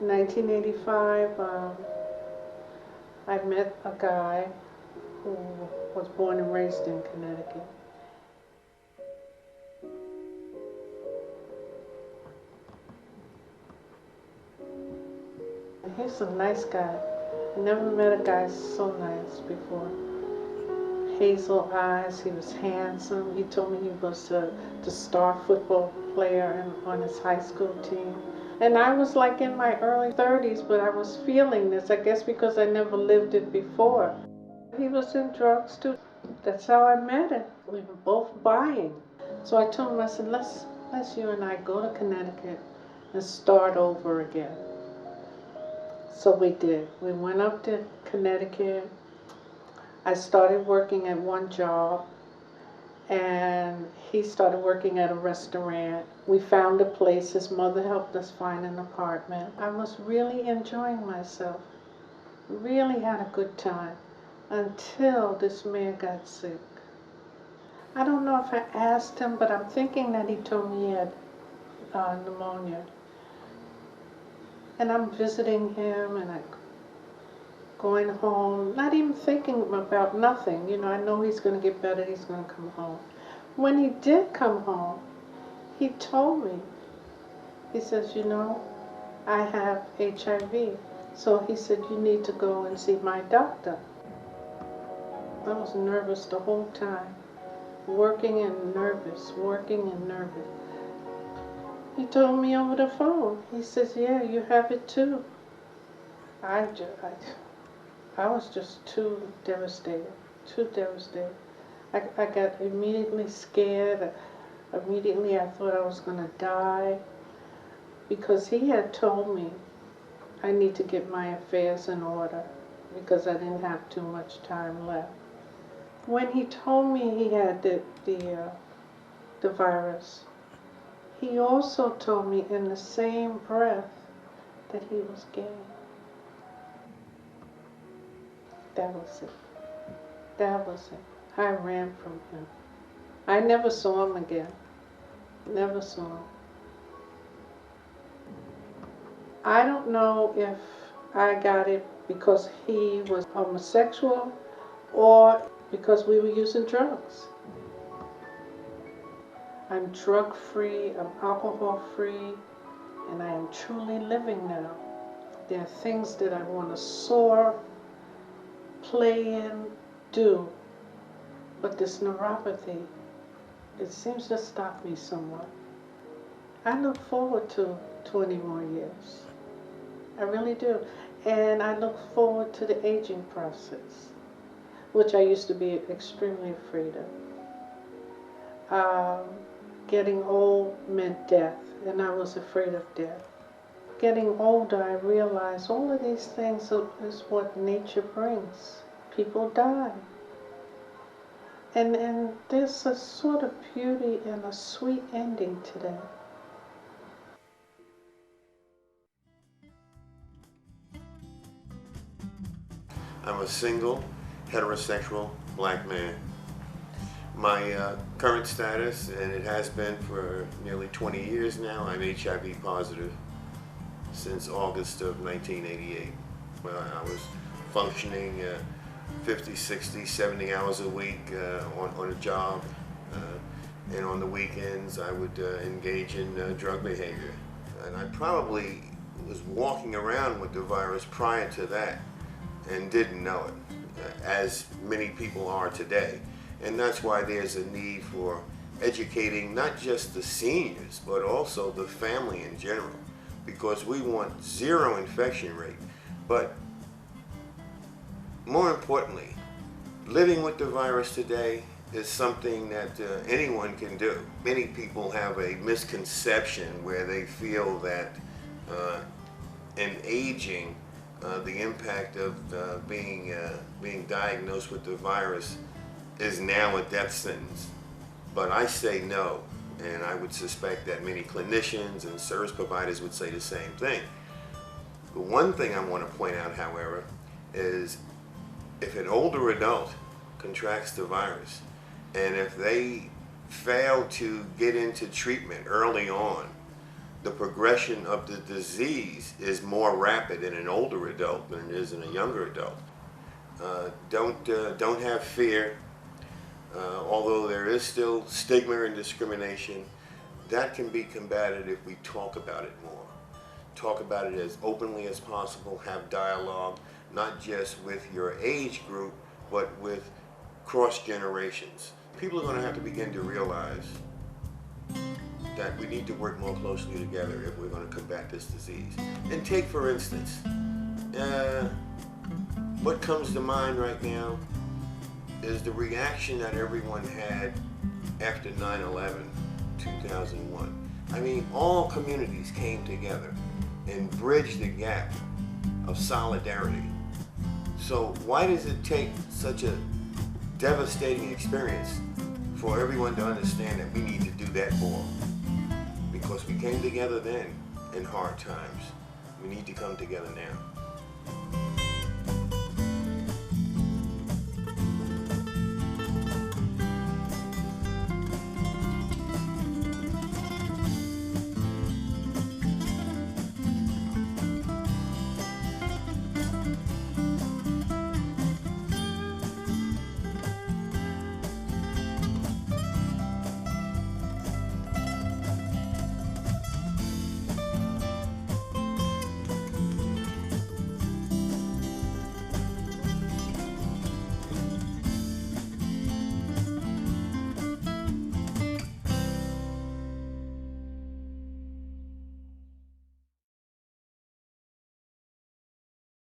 1985, I met a guy who was born and raised in Connecticut. He's a nice guy. I never met a guy so nice before. Hazel eyes, he was handsome. He told me he was the star football player on his high school team. And I was like in my early 30s, but I was feeling this, I guess because I never lived it before. He was in drugs too. That's how I met him. We were both buying. So I told him, I said, let's you and I go to Connecticut and start over again. So we did. We went up to Connecticut. I started working at one job, and he started working at a restaurant. We found a place. His mother helped us find an apartment. I was really enjoying myself. Really had a good time until this man got sick. I don't know if I asked him, but I'm thinking that he told me he had pneumonia. And I'm visiting him, and I'm going home, not even thinking about nothing. You know, I know he's going to get better, he's going to come home. When he did come home, he told me, he says, you know, I have HIV. So he said, you need to go and see my doctor. I was nervous the whole time, working and nervous, working and nervous. He told me over the phone, he says, yeah, you have it too. I was just too devastated, too devastated. I got immediately scared. Immediately I thought I was going to die, because he had told me I need to get my affairs in order because I didn't have too much time left. When he told me he had the virus, he also told me in the same breath that he was gay. That was it. That was it. I ran from him. I never saw him again. Never saw him. I don't know if I got it because he was homosexual or because we were using drugs. I'm drug-free, I'm alcohol-free, and I am truly living now. There are things that I want to soar, play in, do, but this neuropathy, it seems to stop me somewhat. I look forward to 20 more years. I really do. And I look forward to the aging process, which I used to be extremely afraid of. Getting old meant death, and I was afraid of death. Getting older, I realized all of these things is what nature brings. People die. And there's a sort of beauty and a sweet ending to that. I'm a single, heterosexual, black man. My current status, and it has been for nearly 20 years now, I'm HIV positive since August of 1988. I was functioning 50, 60, 70 hours a week on a job, and on the weekends I would engage in drug behavior. And I probably was walking around with the virus prior to that and didn't know it, as many people are today. And that's why there's a need for educating not just the seniors, but also the family in general, because we want zero infection rate. But more importantly, living with the virus today is something that anyone can do. Many people have a misconception where they feel that in aging, the impact of being diagnosed with the virus is now a death sentence. But I say no, and I would suspect that many clinicians and service providers would say the same thing. The one thing I want to point out, however, is if an older adult contracts the virus, and if they fail to get into treatment early on, the progression of the disease is more rapid in an older adult than it is in a younger adult. Don't have fear. Although there is still stigma and discrimination, that can be combated if we talk about it more. Talk about it as openly as possible, have dialogue, not just with your age group, but with cross generations. People are going to have to begin to realize that we need to work more closely together if we're going to combat this disease. And take, for instance, what comes to mind right now is the reaction that everyone had after 9/11, 2001. I mean, all communities came together and bridged the gap of solidarity. So why does it take such a devastating experience for everyone to understand that we need to do that more? Because we came together then in hard times. We need to come together now.